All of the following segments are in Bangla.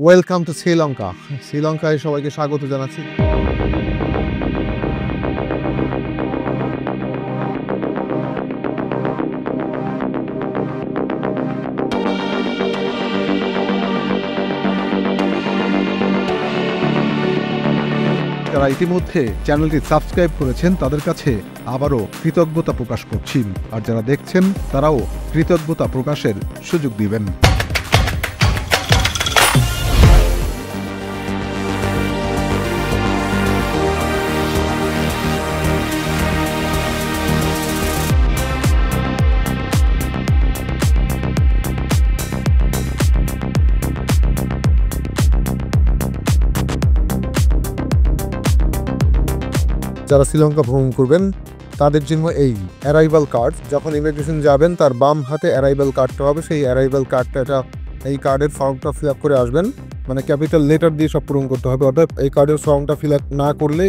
Welcome to Sri Lanka. শ্রীলঙ্কায় সবাইকে স্বাগত জানাচ্ছি। যারা ইতিমধ্যে চ্যানেলটি সাবস্ক্রাইব করেছেন তাদের কাছে আবারও কৃতজ্ঞতা প্রকাশ করছি, আর যারা দেখছেন তারাও কৃতজ্ঞতা প্রকাশের সুযোগ দিবেন। যারা শ্রীলঙ্কা ভ্রমণ করবেন তাদের জন্য এই অ্যারাইভাল কার্ড, যখন ইমিগ্রেশন যাবেন তার বাম হাতে অ্যারাইভাল কার্ডটা হবে। সেই অ্যারাইভাল কার্ডটা এই কার্ডের ফর্মটা ফিল আপ করে আসবেন, মানে ক্যাপিটাল লেটার দিয়ে সব পূরণ করতে হবে। অর্থাৎ এই কার্ডের ফর্মটা ফিল আপ না করলে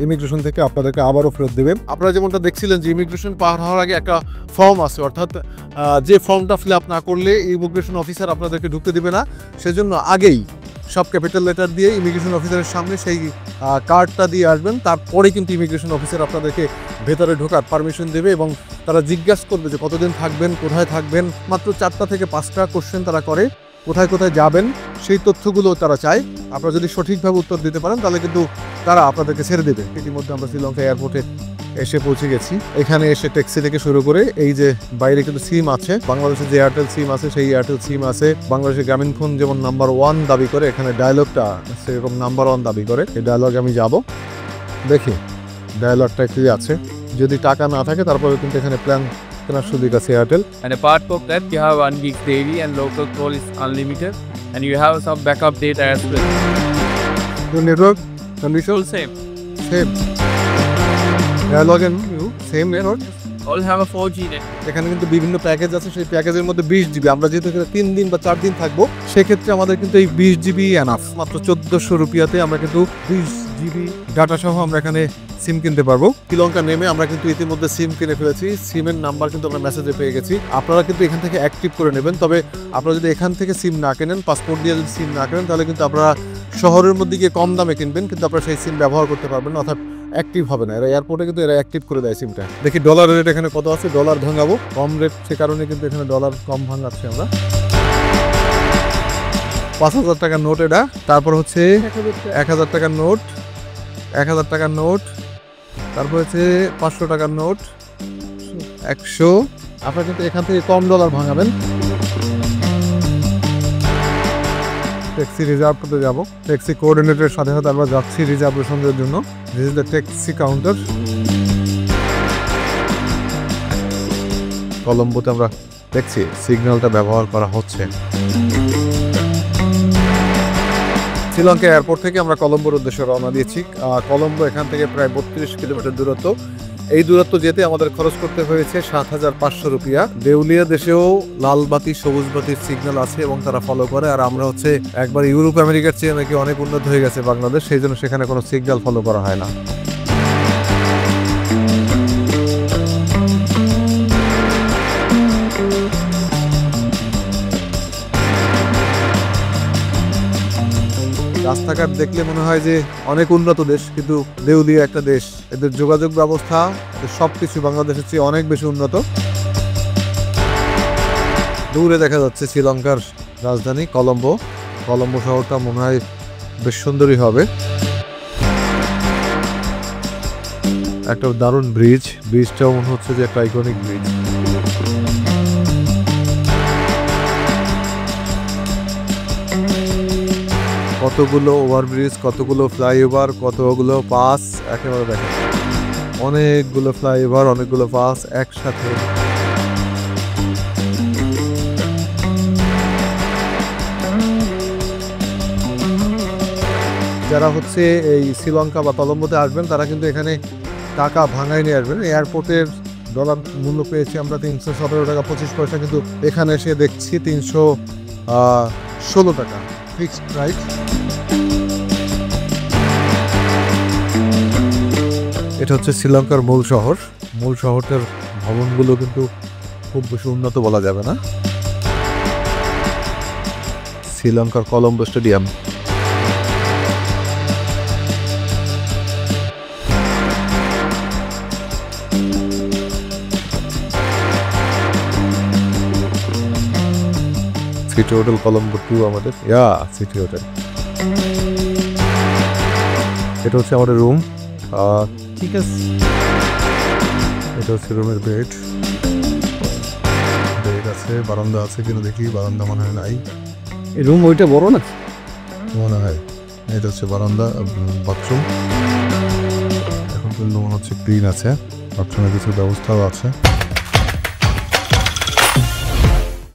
ইমিগ্রেশন থেকে আপনাদেরকে আবারও ফেরত দেবে। আপনারা যেমনটা দেখছিলেন যে ইমিগ্রেশন পার হওয়ার আগে একটা ফর্ম আছে, অর্থাৎ যে ফর্মটা ফিল আপ না করলে ইমিগ্রেশন অফিসার আপনাদেরকে ঢুকতে দেবে না। সেজন্য আগেই সব ক্যাপিটাল লেটার দিয়ে ইমিগ্রেশন অফিসারের সামনে সেই কার্ডটা দিয়ে আসবেন। তারপরে কিন্তু ইমিগ্রেশন অফিসার আপনাদেরকে ভেতরে ঢোকার পারমিশন দেবে এবং তারা জিজ্ঞাসা করবে যে কতদিন থাকবেন, কোথায় থাকবেন। মাত্র 4টা থেকে 5টা কোশ্চেন তারা করে, কোথায় কোথায় যাবেন সেই তথ্যগুলো তারা চায়। আপনারা যদি সঠিকভাবে উত্তর দিতে পারেন তাহলে কিন্তু তারা আপনাদেরকে ছেড়ে দেবে। ইতিমধ্যে আমরা শ্রীলঙ্কা এয়ারপোর্টে এসে পৌঁছে গেছি। এখানে এসে ট্যাক্সি থেকে শুরু করে এই যে বাইরে কিন্তু সিম আছে, বাংলাদেশের যে এয়ারটেল সিম আছে সেই এয়ারটেল সিম আছে। বাংলাদেশের গ্রামীণ ফোন যেমন নাম্বার 1 দাবি করে, এখানে ডায়ালগটা সেরকম নাম্বার 1 দাবি করে। এই ডায়ালগে আমি যাব, দেখি ডায়ালগটা কি আছে। যদি টাকা না থাকে তারপরে কিন্তু এখানে প্ল্যান কেনার সুযোগ আছে Airtel. And apart from that, you have 1 gig daily and local call is unlimited, and you have some backup data as well. The network condition Same. Dialog and you same network. All have a 4G net. এখানে কিন্তু বিভিন্ন প্যাকেজ আছে, সেই প্যাকেজের মধ্যে 20 জিবি। আমরা যেহেতু 3 দিন বা 4 দিন থাকবো, সেক্ষেত্রে আমাদের কিন্তু এই 20 জিবি এনাফ। মাত্র 1400 রুপিয়াতে আমরা কিন্তু 20 জিবি ডাটা সহ আমরা এখানে সিম কিনতে পারবো। শ্রীলঙ্কা নেমে আমরা কিন্তু ইতিমধ্যে সিম কিনে ফেলেছি। সিমের নাম্বার কিন্তু আমরা মেসেজে পেয়ে গেছি। আপনারা কিন্তু এখান থেকে অ্যাক্টিভ করে নেবেন। তবে আপনারা যদি এখান থেকে সিম না কেনেন, পাসপোর্ট দিয়ে যদি সিম না কেনেন, তাহলে কিন্তু আপনারা শহরের মধ্যে গিয়ে কম দামে কিনবেন, কিন্তু আপনারা সেই সিম ব্যবহার করতে পারবেন না, অর্থাৎ অ্যাক্টিভ হবে না। এরা এয়ারপোর্টে কিন্তু এরা অ্যাক্টিভ করে দেয় সিমটা। দেখি ডলার রেট এখানে কত আছে, ডলার ভাঙাবো। কম রেট, সে কারণে কিন্তু এখানে ডলার কম ভাঙাচ্ছি আমরা। 5000 টাকার নোট এটা। তারপর হচ্ছে 1000 টাকার নোট, 1000 টাকার নোট। তারপর হচ্ছে 500 টাকার নোট, 100। আপনারা কিন্তু এখান থেকে কম ডলার ভাঙাবেন। ট্যাক্সি রিজার্ভ করতে যাব। ট্যাক্সি কোঅর্ডিনেটরের সাথে সাথে আমরা যাচ্ছি রিজার্ভেশনের জন্য। This is the taxi counter. কলম্বোতে আমরা দেখছি সিগন্যালটা ব্যবহার করা হচ্ছে। শ্রীলঙ্কা এয়ারপোর্ট থেকে আমরা কলম্বোর উদ্দেশ্যে রওনা দিয়েছি। কলম্বো এখান থেকে প্রায় 32 কিলোমিটার দূরত্ব। এই দূরত্ব যেতে আমাদের খরচ করতে হয়েছে 7500 রুপিয়া। দেউলিয়া দেশেও লাল বাতি সবুজ বাতির সিগন্যাল আছে এবং তারা ফলো করে। আর আমরা হচ্ছে একবার ইউরোপ আমেরিকার চেয়ে নাকি অনেক উন্নত হয়ে গেছে বাংলাদেশ, সেই জন্য সেখানে কোনো সিগন্যাল ফলো করা হয় না। রাস্তাঘাট দেখলে মনে হয় যে অনেক উন্নত দেশ, কিন্তু দেউলিয়া একটা দেশ। এদের যোগাযোগ ব্যবস্থা, এদের সবকিছু বাংলাদেশের চেয়ে অনেক বেশি উন্নত। দূরে দেখা যাচ্ছে শ্রীলঙ্কার রাজধানী কলম্বো। কলম্বো শহরটা মনে হয় বেশ সুন্দরই হবে। একটা দারুণ ব্রিজ, ব্রিজটাও মনে হচ্ছে যে একটা আইকনিক ব্রিজ। কতগুলো ওভারব্রিজ, কতগুলো ফ্লাইওভার, কতগুলো পাস, একেবারে দেখেন অনেকগুলো ফ্লাইওভার, অনেকগুলো পাস একসাথে। যারা হচ্ছে এই শ্রীলঙ্কা বা কলম্বোতে আসবেন তারা কিন্তু এখানে টাকা ভাঙায় নিয়ে আসবেন। এয়ারপোর্টের ডলার মূল্য পেয়েছি আমরা 317 টাকা 25 পয়সা, কিন্তু এখানে এসে দেখছি 316 টাকা ফিক্সড প্রাইস। এটা হচ্ছে শ্রীলঙ্কার মূল শহর। মূল শহরটার ভবনগুলো কিন্তু খুব বেশি উন্নত বলা যাবে না। শ্রীলঙ্কার Colombo stadium. City hotel Colombo 2 আমাদের, সিটি হোটেল। এটা হচ্ছে আমাদের রুম। ঠিক আছে, এটা হচ্ছে রুমের বেড আছে, বারান্দা আছে কিনা দেখি, বারান্দা মনে হয় নাই। এই রুম ওইটা বড় না মনে হয়। এটা হচ্ছে বারান্দা, বাথরুম। এখন কিন্তু মনে হচ্ছে ক্লিন আছে, বাথরুমের কিছু ব্যবস্থাও আছে।